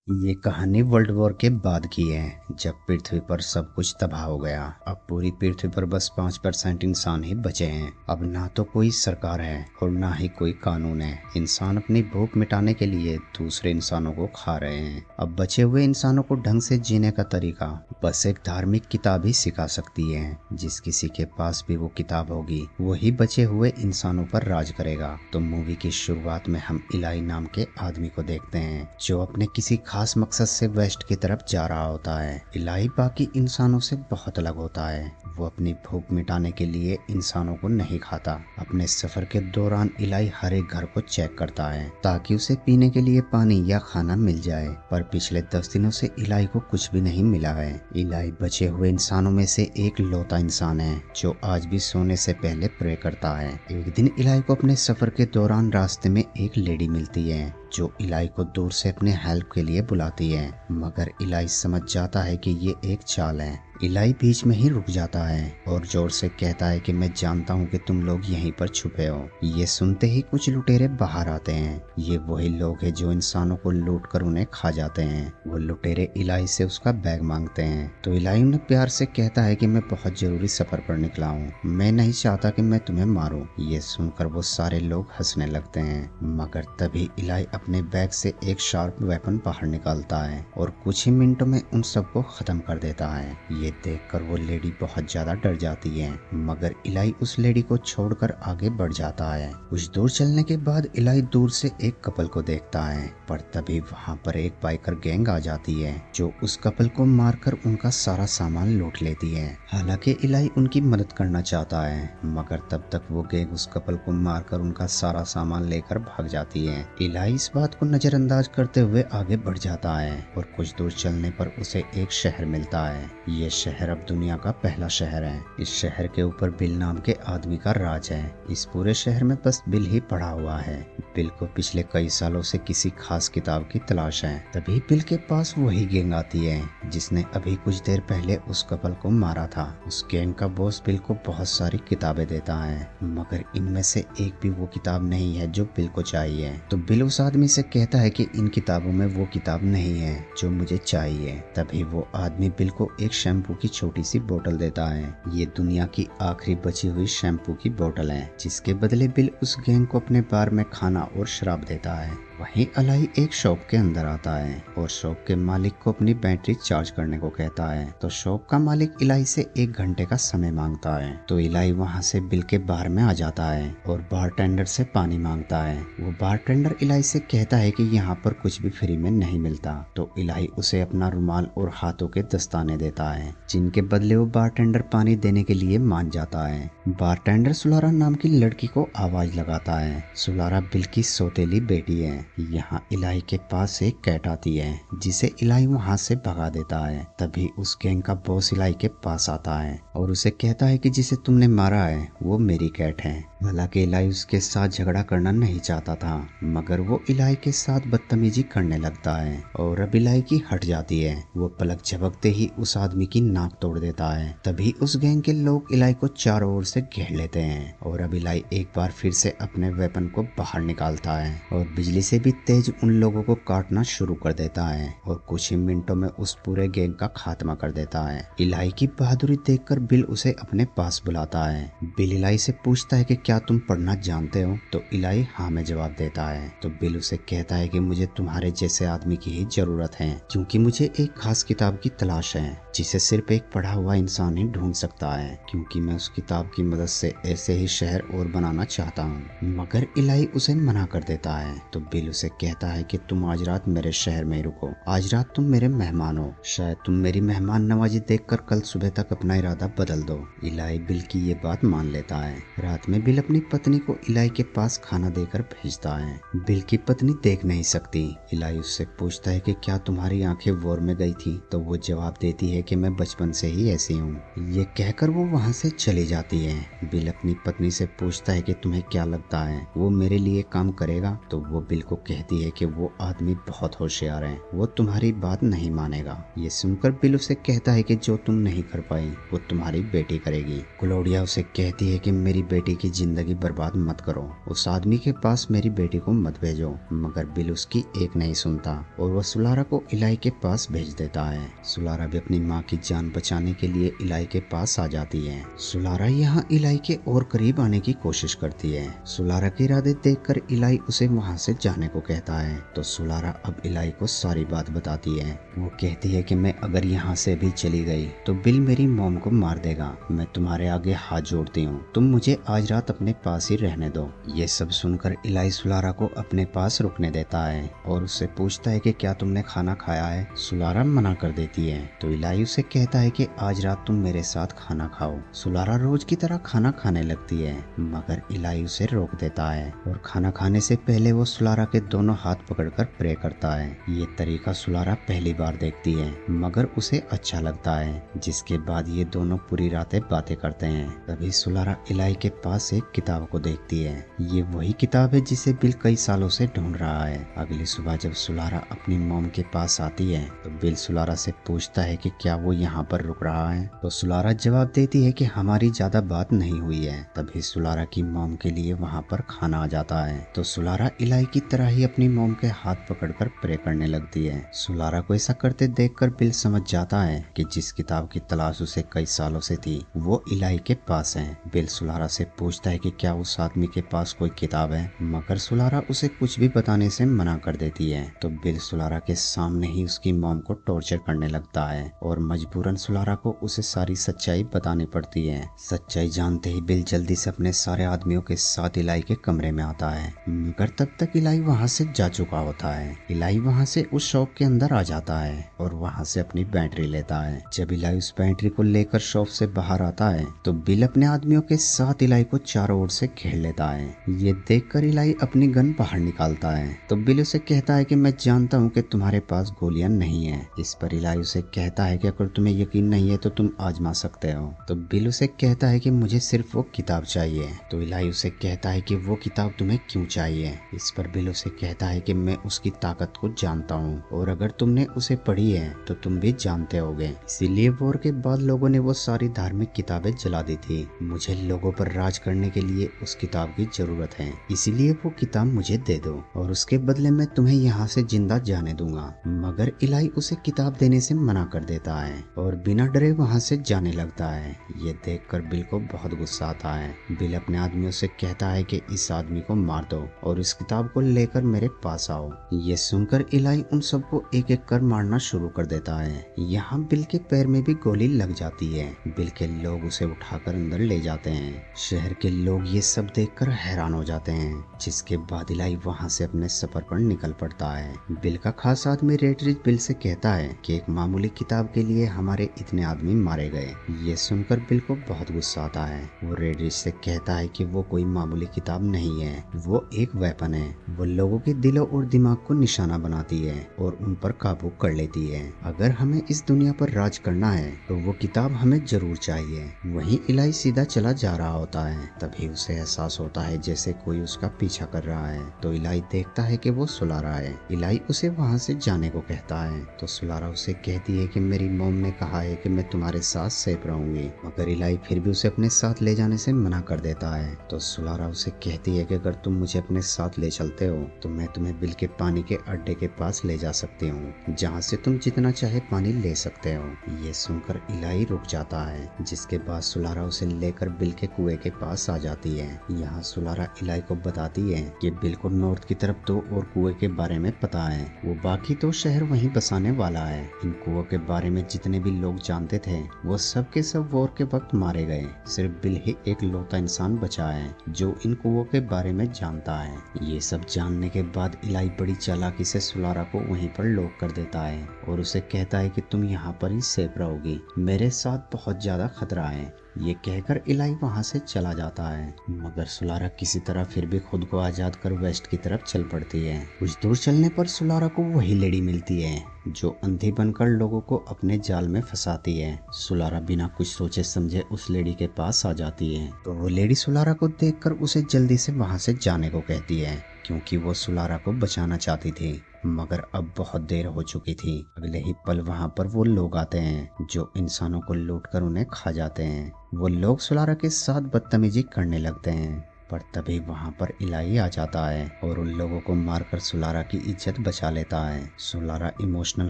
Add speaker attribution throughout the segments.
Speaker 1: ये कहानी world war के बाद की है, जब पृथ्वी पर सब कुछ तबाह हो गया। अब पूरी पृथ्वी पर बस 5% इंसान ही बचे हैं। अब ना तो कोई सरकार है और ना ही कोई कानून है। इंसान अपनी भूख मिटाने के लिए दूसरे इंसानों को खा रहे हैं। अब बचे हुए इंसानों को ढंग से जीने का तरीका बस एक धार्मिक किताब ही सिखा सकती है। जिस किसी के पास भी वो किताब होगी वही बचे हुए इंसानों पर राज करेगा। तो मूवी की शुरुआत में हम इलाई नाम के आदमी को देखते हैं, जो अपने किसी खास मकसद से वेस्ट की तरफ जा रहा होता है। इलाई बाकी इंसानों से बहुत अलग होता है। वो अपनी भूख मिटाने के लिए इंसानों को नहीं खाता। अपने सफर के दौरान इलाई हर एक घर को चेक करता है ताकि उसे पीने के लिए पानी या खाना मिल जाए। पर पिछले 10 दिनों से इलाई को कुछ भी नहीं मिला है। इलाई बचे हुए इंसानों में से एक लौता इंसान है जो आज भी सोने से पहले प्रे करता है। एक दिन इलाई को अपने सफर के दौरान रास्ते में एक लेडी मिलती है जो इलाई को दूर से अपने हेल्प के लिए बुलाती है, मगर इलाई समझ जाता है कि ये एक चाल है। इलाई बीच में ही रुक जाता है और जोर से कहता है कि मैं जानता हूँ कि तुम लोग यहीं पर छुपे हो। ये सुनते ही कुछ लुटेरे बाहर आते हैं। ये वही लोग हैं जो इंसानों को लूट कर उन्हें खा जाते हैं। वो लुटेरे इलाई से उसका बैग मांगते हैं तो इलाई उन्हें प्यार से कहता है कि मैं बहुत जरूरी सफर पर निकला हूँ, मैं नहीं चाहता कि मैं तुम्हें मारूं। ये सुनकर वो सारे लोग हंसने लगते हैं, मगर तभी इलाई अपने बैग से एक शार्प वेपन बाहर निकालता है और कुछ ही मिनटों में उन सबको खत्म कर देता है। ये देखकर वो लेडी बहुत ज्यादा डर जाती है, मगर इलाई उस लेडी को छोड़कर आगे बढ़ जाता है। कुछ दूर चलने के बाद इलाई दूर से एक कपल को देखता है, पर तभी वहाँ पर एक बाइकर गैंग आ जाती है जो उस कपल को मारकर उनका सारा सामान लूट लेती है। हालांकि इलाई उनकी मदद करना चाहता है, मगर तब तक वो गैंग उस कपल को मारकर उनका सारा सामान लेकर भाग जाती है। इलाई इस बात को नजरअंदाज करते हुए आगे बढ़ जाता है और कुछ दूर चलने पर उसे एक शहर मिलता है। ये शहर अब दुनिया का पहला शहर है। इस शहर के ऊपर बिल नाम के आदमी का राज है। इस पूरे शहर में बस बिल ही पड़ा हुआ है। बिल को पिछले कई सालों से किसी खास किताब की तलाश है। तभी बिल के पास वही गैंग आती है जिसने अभी कुछ देर पहले उस कपल को मारा था। उस गैंग का बॉस बिल को बहुत सारी किताबें देता है, मगर इनमें से एक भी वो किताब नहीं है जो बिल को चाहिए। तो बिल उस आदमी से कहता है कि इन किताबों में वो किताब नहीं है जो मुझे चाहिए। तभी वो आदमी बिल को एक शैम्पू की छोटी सी बोतल देता है। ये दुनिया की आखिरी बची हुई शैम्पू की बोतल है, जिसके बदले बिल उस गैंग को अपने बार में खाना और शराब देता है। वहीं इलाई एक शॉप के अंदर आता है और शॉप के मालिक को अपनी बैटरी चार्ज करने को कहता है। तो शॉप का मालिक इलाई से 1 घंटे का समय मांगता है। तो इलाई वहां से बिल के बार में आ जाता है और बारटेंडर से पानी मांगता है। वो बारटेंडर इलाई से कहता है कि यहाँ पर कुछ भी फ्री में नहीं मिलता। तो इलाई उसे अपना रुमाल और हाथों के दस्ताने देता है, जिनके बदले वो बारटेंडर पानी देने के लिए मान जाता है। बारटेंडर सुलारा नाम की लड़की को आवाज लगाता है। सुलारा बिल की सौतेली बेटी है। यहाँ इलाई के पास एक कैट आती है जिसे इलाई वहाँ से भगा देता है। तभी उस गैंग का बॉस इलाई के पास आता है और उसे कहता है कि जिसे तुमने मारा है वो मेरी कैट है। हालांकि इलाई उसके साथ झगड़ा करना नहीं चाहता था, मगर वो इलाई के साथ बदतमीजी करने लगता है और अब इलाई की हट जाती है। वो पलक झपकते ही उस आदमी की नाक तोड़ देता है। तभी उस गैंग के लोग इलाई को चारों ओर से घेर लेते हैं और अब इलाई एक बार फिर से अपने वेपन को बाहर निकालता है और बिजली से भी तेज उन लोगों को काटना शुरू कर देता है और कुछ ही मिनटों में उस पूरे गैंग का खात्मा कर देता है। इलाई की बहादुरी देखकर बिल उसे अपने पास बुलाता है। बिल इलाई से पूछता है कि क्या तुम पढ़ना जानते हो? तो इलाई हाँ में जवाब देता है। तो बिल उसे कहता है कि मुझे तुम्हारे जैसे आदमी की ही जरूरत है, क्योंकि मुझे एक खास किताब की तलाश है जिसे सिर्फ एक पढ़ा हुआ इंसान ही ढूंढ सकता है, क्योंकि मैं उस किताब की मदद से ऐसे ही शहर और बनाना चाहता हूँ। मगर इलाई उसे मना कर देता है। तो बिल उसे कहता है कि तुम आज रात मेरे शहर में रुको। आज रात तुम मेरे मेहमान हो, शायद तुम मेरी मेहमान नवाजी देखकर कल सुबह तक अपना इरादा बदल दो। इलाई बिल की ये बात मान लेता है। रात में बिल अपनी पत्नी को इलाई के पास खाना देकर भेजता है। बिल की पत्नी देख नहीं सकती। इलाई उससे पूछता है कि क्या तुम्हारी आंखें वॉर में गई थी? तो वो जवाब देती है कि मैं बचपन से ही ऐसी हूँ। ये कहकर वो वहाँ से चली जाती है। बिल अपनी पत्नी से पूछता है कि तुम्हें क्या लगता है वो मेरे लिए काम करेगा? तो वो बिल को कहती है कि वो आदमी बहुत होशियार है, वो तुम्हारी बात नहीं मानेगा। ये सुनकर बिल उसे कहता है कि जो तुम नहीं कर पाई वो तुम्हारी बेटी करेगी। क्लोडिया उसे कहती है कि मेरी बेटी की जिंदगी बर्बाद मत करो, उस आदमी के पास मेरी बेटी को मत भेजो। मगर बिल उसकी एक नहीं सुनता और वह सुलारा को इलाई के पास भेज देता है। सुलारा भी अपनी माँ की जान बचाने के लिए इलाई के पास आ जाती है। सुलारा यहाँ इलाई के और करीब आने की कोशिश करती है। सुलारा के इरादे देखकर इलाई उसे वहाँ से जाने को कहता है। तो सुलारा अब इलाई को सारी बात बताती है। वो कहती है कि मैं अगर यहाँ से भी चली गई तो बिल मेरी मॉम को मार देगा। मैं तुम्हारे आगे हाथ जोड़ती हूँ, तुम मुझे आज रात अपने पास ही रहने दो। ये सब सुनकर इलाई सुलारा को अपने पास रुकने देता है और उससे पूछता है कि क्या तुमने खाना खाया है? सुलारा मना कर देती है। तो इलाई उसे कहता है कि आज रात तुम मेरे साथ खाना खाओ। सुलारा रोज की तरह खाना खाने लगती है, मगर इलाई उसे रोक देता है और खाना खाने से पहले वो सुलारा के दोनों हाथ पकड़कर प्रे करता है। ये तरीका सुलारा पहली बार देखती है, मगर उसे अच्छा लगता है। जिसके बाद ये दोनों पूरी रातें बातें करते हैं। तभी सुलारा इलाई के पास एक किताब को देखती है। ये वही किताब है जिसे बिल कई सालों से ढूंढ रहा है। अगली सुबह जब सुलारा अपनी मॉम के पास आती है तो बिल सुलारा से पूछता है कि क्या वो यहाँ पर रुक रहा है? तो सुलारा जवाब देती है कि हमारी ज्यादा बात नहीं हुई है। तभी सुलारा की मॉम के लिए वहाँ पर खाना आ जाता है। तो सुलारा इलाई की तरह ही अपनी मॉम के हाथ पकड़कर प्रे करने लगती है। सुलारा को ऐसा करते देखकर बिल समझ जाता है कि जिस किताब की तलाश उसे कई सालों से थी वो इलाई के पास है। बिल सुलारा से पूछता है कि क्या उस आदमी के पास कोई किताब है, मगर सुलारा उसे कुछ भी बताने से मना कर देती है। तो बिल सुलारा के सामने ही उसकी मॉम को टॉर्चर करने लगता है और मजबूरन सुलारा को उसे सारी सच्चाई बतानी पड़ती है। सच्चाई जानते ही बिल जल्दी से अपने सारे आदमियों के साथ इलाई के कमरे में आता है, मगर तब तक इलाई वहाँ से जा चुका होता है। इलाई वहाँ से उस शॉप के अंदर आ जाता है और वहाँ से अपनी बैटरी लेता है। जब इलाई उस बैटरी को लेकर शॉप से बाहर आता है तो बिल अपने आदमियों के साथ इलाई को चारों ओर से घेर लेता है। ये देखकर इलाई अपनी गन बाहर निकालता है। तो बिल उसे कहता है कि मैं जानता हूँ कि तुम्हारे पास गोलियां नहीं है। इस पर इलाई उसे कहता है कि अगर तुम्हें यकीन नहीं है तो तुम आजमा सकते हो। तो बिल उसे कहता है कि मुझे सिर्फ वो किताब चाहिए। तो इलाई उसे कहता है कि वो किताब तुम्हें क्यों चाहिए? इस पर बिल उसे कहता है कि मैं उसकी ताकत को जानता हूँ और अगर तुमने उसे पढ़ी है तो तुम भी जानते होगे। इसीलिए वॉर के बाद लोगों ने वो सारी धार्मिक किताबें जला दी थी। मुझे लोगों पर राज करने के लिए उस किताब की जरूरत है, इसीलिए वो किताब मुझे दे दो और उसके बदले में तुम्हें यहाँ से जिंदा जाने दूंगा। मगर इलाई उसे किताब देने से मना कर देता है और बिना डरे वहाँ से जाने लगता है। ये देखकर बिल को बहुत गुस्सा आता है। बिल अपने आदमियों से कहता है कि इस आदमी को मार दो और इस किताब को लेकर मेरे पास आओ। ये सुनकर इलाई उन सबको एक एक कर मारना शुरू कर देता है। यहाँ बिल के पैर में भी गोली लग जाती है। बिल के लोग उसे उठाकर अंदर ले जाते हैं। शहर के लोग ये सब देखकर हैरान हो जाते हैं। जिसके बाद इलाई वहाँ से अपने सफर पर निकल पड़ता है। बिल का खास आदमी रेडरिच बिल से कहता है कि एक मामूली किताब के लिए हमारे इतने आदमी मारे गए। ये सुनकर बिल को बहुत गुस्सा आता है। वो रेडरिच से कहता है कि वो कोई मामूली किताब नहीं है, वो एक वेपन है। वो लोगों के दिलों और दिमाग को निशाना बनाती है और उन पर काबू कर लेती है। अगर हमें इस दुनिया पर राज करना है तो वो किताब हमें जरूर चाहिए। वहीं इलाई सीधा चला जा रहा होता है। तभी उसे एहसास होता है जैसे कोई उसका पीछा कर रहा है। तो इलाई देखता है कि वो सुलारा है। इलाई उसे वहाँ से जाने को कहता है। तो सुलारा उसे कहती है कि मेरी मॉम ने कहा है कि मैं तुम्हारे साथ सेफ रहूंगी, मगर इलाई फिर भी उसे अपने साथ ले जाने से मना कर देता है। तो सुलारा उसे कहती है कि अगर तुम मुझे अपने साथ ले चलते हो तो मैं तुम्हें बिल के पानी के अड्डे के पास ले जा सकती हूँ, जहाँ से तुम जितना चाहे पानी ले सकते हो। ये सुनकर इलाई रुक जाता है। जिसके बाद सुलारा उसे लेकर बिल के कुएं के पास आ जाती है। यहाँ सुलारा इलाई को बताती है कि बिल को नॉर्थ की तरफ 2 और कुएं के बारे में पता है। वो बाकी 2 शहर वहीं बसाने वाला है। इन कुओं के बारे में जितने भी लोग जानते थे वो सब के सब वॉर के वक्त मारे गए। सिर्फ बिल ही एक लौता इंसान बचा है जो इन कुओं के बारे में जानता है। ये सब जानने के बाद इलाई बड़ी चालाकी से सुलारा को वहीं पर लॉक कर देता है और उसे कहता है कि तुम यहाँ पर ही सेफ रहोगी, मेरे साथ बहुत ज्यादा खतरा है। ये कहकर इलाई वहाँ से चला जाता है, मगर सुलारा किसी तरह फिर भी खुद को आजाद कर वेस्ट की तरफ चल पड़ती है। कुछ दूर चलने पर सुलारा को वही लेडी मिलती है जो अंधी बनकर लोगों को अपने जाल में फंसाती है। सुलारा बिना कुछ सोचे समझे उस लेडी के पास आ जाती है, तो वो लेडी सुलारा को देखकर उसे जल्दी से वहाँ से जाने को कहती है, क्योंकि वो सुलारा को बचाना चाहती थी, मगर अब बहुत देर हो चुकी थी। अगले ही पल वहाँ पर वो लोग आते हैं जो इंसानों को लूटकर उन्हें खा जाते हैं। वो लोग सुलारा के साथ बदतमीजी करने लगते हैं, पर तभी वहाँ पर इलाई आ जाता है और उन लोगों को मारकर सुलारा की इज्जत बचा लेता है। सुलारा इमोशनल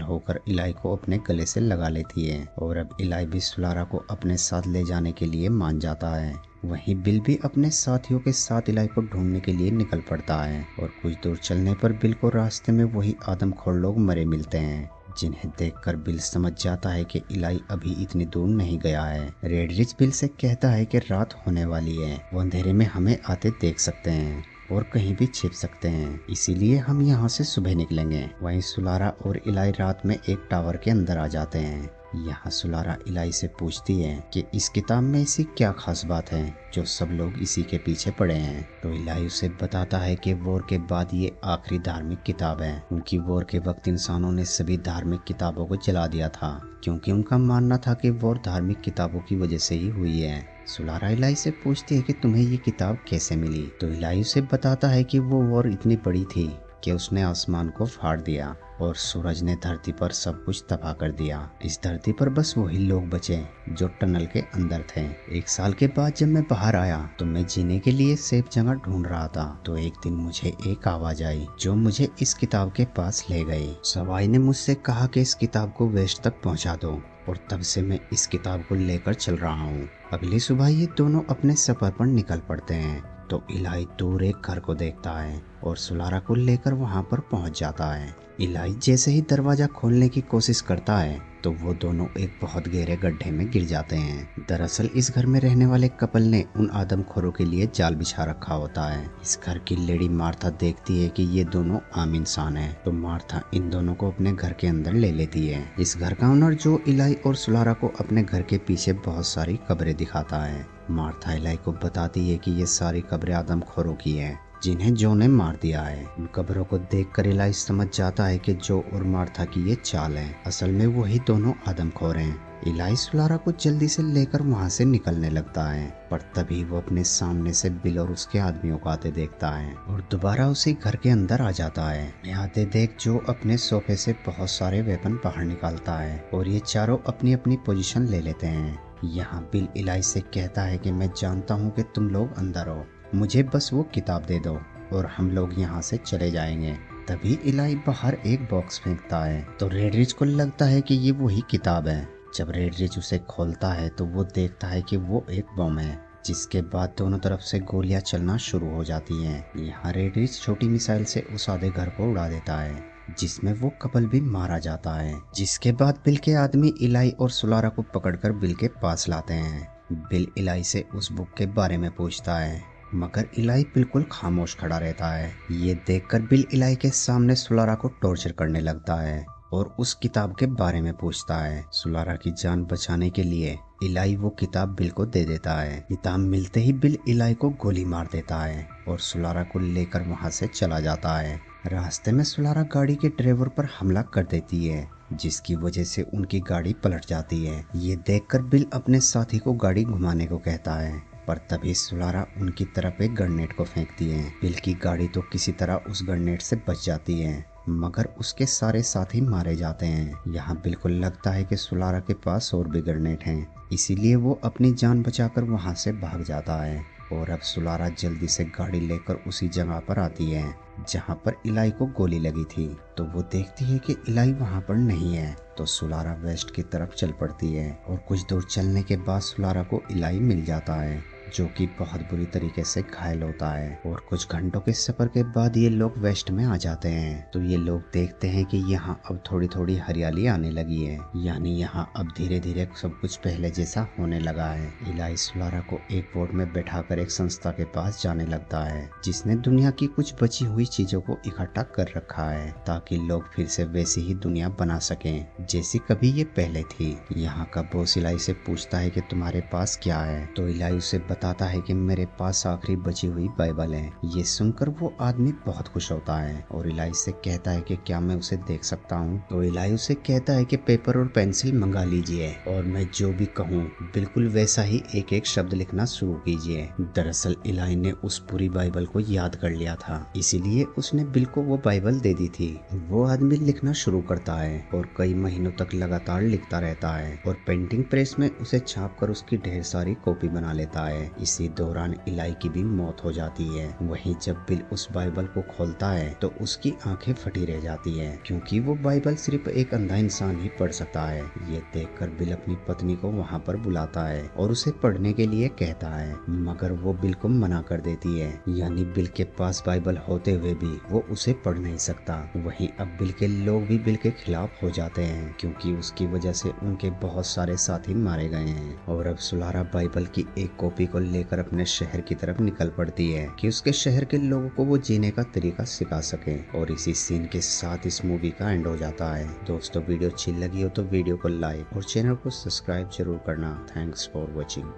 Speaker 1: होकर इलाई को अपने गले से लगा लेती है और अब इलाई भी सुलारा को अपने साथ ले जाने के लिए मान जाता है। वहीं बिल भी अपने साथियों के साथ इलाई को ढूंढने के लिए निकल पड़ता है और कुछ दूर चलने पर बिल को रास्ते में वही आदमखोर लोग मरे मिलते हैं, जिन्हें देखकर बिल समझ जाता है कि इलाई अभी इतनी दूर नहीं गया है। रेडरिच बिल से कहता है कि रात होने वाली है, वो अंधेरे में हमें आते देख सकते हैं और कहीं भी छिप सकते हैं, इसीलिए हम यहाँ से सुबह निकलेंगे। वहीं सुलारा और इलाई रात में एक टावर के अंदर आ जाते हैं। यहाँ सुलारा इलाई से पूछती है कि इस किताब में ऐसी क्या खास बात है जो सब लोग इसी के पीछे पड़े हैं। तो इलाई उसे बताता है कि वॉर के बाद ये आखिरी धार्मिक किताब है, क्योंकि वॉर के वक्त इंसानों ने सभी धार्मिक किताबों को जला दिया था, क्योंकि उनका मानना था कि वॉर धार्मिक किताबों की वजह से ही हुई है। सुलारा इलाई से पूछती है कि तुम्हें ये किताब कैसे मिली। तो इलाई उसे बताता है कि वो वॉर इतनी बड़ी थी कि उसने आसमान को फाड़ दिया और सूरज ने धरती पर सब कुछ तबाह कर दिया। इस धरती पर बस वही लोग बचे जो टनल के अंदर थे। 1 साल के बाद जब मैं बाहर आया तो मैं जीने के लिए सेफ जगह ढूंढ रहा था, तो एक दिन मुझे एक आवाज आई जो मुझे इस किताब के पास ले गई। सवाई ने मुझसे कहा कि इस किताब को वेस्ट तक पहुंचा दो, और तब से मैं इस किताब को लेकर चल रहा हूँ। अगली सुबह ये दोनों अपने सफर पर निकल पड़ते हैं, तो इलाई दूर एक घर को देखता है और सुलारा को लेकर वहां पर पहुंच जाता है। इलाई जैसे ही दरवाजा खोलने की कोशिश करता है तो वो दोनों एक बहुत गहरे गड्ढे में गिर जाते हैं। दरअसल इस घर में रहने वाले कपल ने उन आदमखोरों के लिए जाल बिछा रखा होता है। इस घर की लेडी मार्था देखती है कि ये दोनों आम इंसान हैं, तो मार्था इन दोनों को अपने घर के अंदर ले लेती है। इस घर का ओनर जो इलाई और सुलारा को अपने घर के पीछे बहुत सारी कब्रें दिखाता है। मार्था इलाई को बताती है कि ये सारी कब्रें आदमखोरों की हैं, जिन्हें जो ने मार दिया है। उन कब्रों को देखकर इलाई समझ जाता है कि जो और मार्था की ये चाल है। असल में वही दोनों आदमखोर हैं। इलाई सुलारा को जल्दी से लेकर वहां से निकलने लगता है, पर तभी वो अपने सामने से बिल और उसके आदमियों को आते देखता है और दोबारा उसी घर के अंदर आ जाता है। आते देख जो अपने सोफे से बहुत सारे वेपन बाहर निकालता है और ये चारों अपनी अपनी पोजीशन ले लेते हैं। यहाँ बिल इलाई से कहता है कि मैं जानता हूँ कि तुम लोग अंदर हो, मुझे बस वो किताब दे दो और हम लोग यहाँ से चले जाएंगे। तभी इलाई बाहर एक बॉक्स फेंकता है, तो रेडरिच को लगता है कि ये वही किताब है। जब रेडरिच उसे खोलता है तो वो देखता है कि वो एक बम है, जिसके बाद दोनों तरफ से गोलियां चलना शुरू हो जाती हैं। यहाँ रेडरिच छोटी मिसाइल से उस आधे घर को उड़ा देता है, जिसमें वो कपल भी मारा जाता है। जिसके बाद बिल के आदमी इलाई और सुलारा को पकड़कर बिल के पास लाते हैं। बिल इलाई से उस बुक के बारे में पूछता है, मगर इलाई बिल्कुल खामोश खड़ा रहता है। ये देखकर बिल इलाई के सामने सुलारा को टॉर्चर करने लगता है और उस किताब के बारे में पूछता है। सुलारा की जान बचाने के लिए इलाई वो किताब बिल को दे देता है। किताब मिलते ही बिल इलाई को गोली मार देता है और सुलारा को लेकर वहां से चला जाता है। रास्ते में सुलारा गाड़ी के ड्राइवर पर हमला कर देती है, जिसकी वजह से उनकी गाड़ी पलट जाती है। ये देखकर बिल अपने साथी को गाड़ी घुमाने को कहता है, पर तभी सुलारा उनकी तरफ एक ग्रेनेड को फेंकती है। बिल की गाड़ी तो किसी तरह उस ग्रेनेड से बच जाती है, मगर उसके सारे साथी मारे जाते हैं। यहाँ बिल्कुल लगता है कि सुलारा के पास और भी ग्रेनेड हैं, इसीलिए वो अपनी जान बचाकर वहाँ से भाग जाता है। और अब सुलारा जल्दी से गाड़ी लेकर उसी जगह पर आती है जहाँ पर इलाई को गोली लगी थी। तो वो देखती है कि इलाई वहाँ पर नहीं है, तो सुलारा वेस्ट की तरफ चल पड़ती है और कुछ दूर चलने के बाद सुलारा को इलाई मिल जाता है जो कि बहुत बुरी तरीके से घायल होता है। और कुछ घंटों के सफर के बाद ये लोग वेस्ट में आ जाते हैं। तो ये लोग देखते हैं कि यहाँ अब थोड़ी थोड़ी हरियाली आने लगी है, यानी यहाँ अब धीरे धीरे सब कुछ पहले जैसा होने लगा है। इलाई सोलारा को एक बोट में बैठाकर एक संस्था के पास जाने लगता है, जिसने दुनिया की कुछ बची हुई चीजों को इकट्ठा कर रखा है ताकि लोग फिर से वैसी ही दुनिया बना सकें जैसी कभी ये पहले थी। यहाँ का बॉस इलाई से पूछता है कि तुम्हारे पास क्या है। तो इलाई उसे बताता है कि मेरे पास आखिरी बची हुई बाइबल है। ये सुनकर वो आदमी बहुत खुश होता है और इलाई से कहता है कि क्या मैं उसे देख सकता हूँ। तो इलाई उसे कहता है कि पेपर और पेंसिल मंगा लीजिए और मैं जो भी कहूँ बिल्कुल वैसा ही एक एक शब्द लिखना शुरू कीजिए। दरअसल इलाई ने उस पूरी बाइबल को याद कर लिया था, इसीलिए उसने बिल को वो बाइबल दे दी थी। वो आदमी लिखना शुरू करता है और कई महीनों तक लगातार लिखता रहता है और पेंटिंग प्रेस में उसे छाप कर उसकी ढेर सारी कॉपी बना लेता है। इसी दौरान इलाई की भी मौत हो जाती है। वहीं जब बिल उस बाइबल को खोलता है तो उसकी आंखें फटी रह जाती है, क्योंकि वो बाइबल सिर्फ एक अंधा इंसान ही पढ़ सकता है। ये देखकर बिल अपनी पत्नी को वहाँ पर बुलाता है और उसे पढ़ने के लिए कहता है, मगर वो बिल को मना कर देती है। यानी बिल के पास बाइबल होते हुए भी वो उसे पढ़ नहीं सकता। वहीं अब बिल के लोग भी बिल के खिलाफ हो जाते हैं, क्योंकि उसकी वजह से उनके बहुत सारे साथी मारे गए हैं। और अब सोलारा बाइबल की एक कॉपी को लेकर अपने शहर की तरफ निकल पड़ती है कि उसके शहर के लोगों को वो जीने का तरीका सिखा सके। और इसी सीन के साथ इस मूवी का एंड हो जाता है। दोस्तों, वीडियो अच्छी लगी हो तो वीडियो को लाइक और चैनल को सब्सक्राइब जरूर करना। Thanks for watching.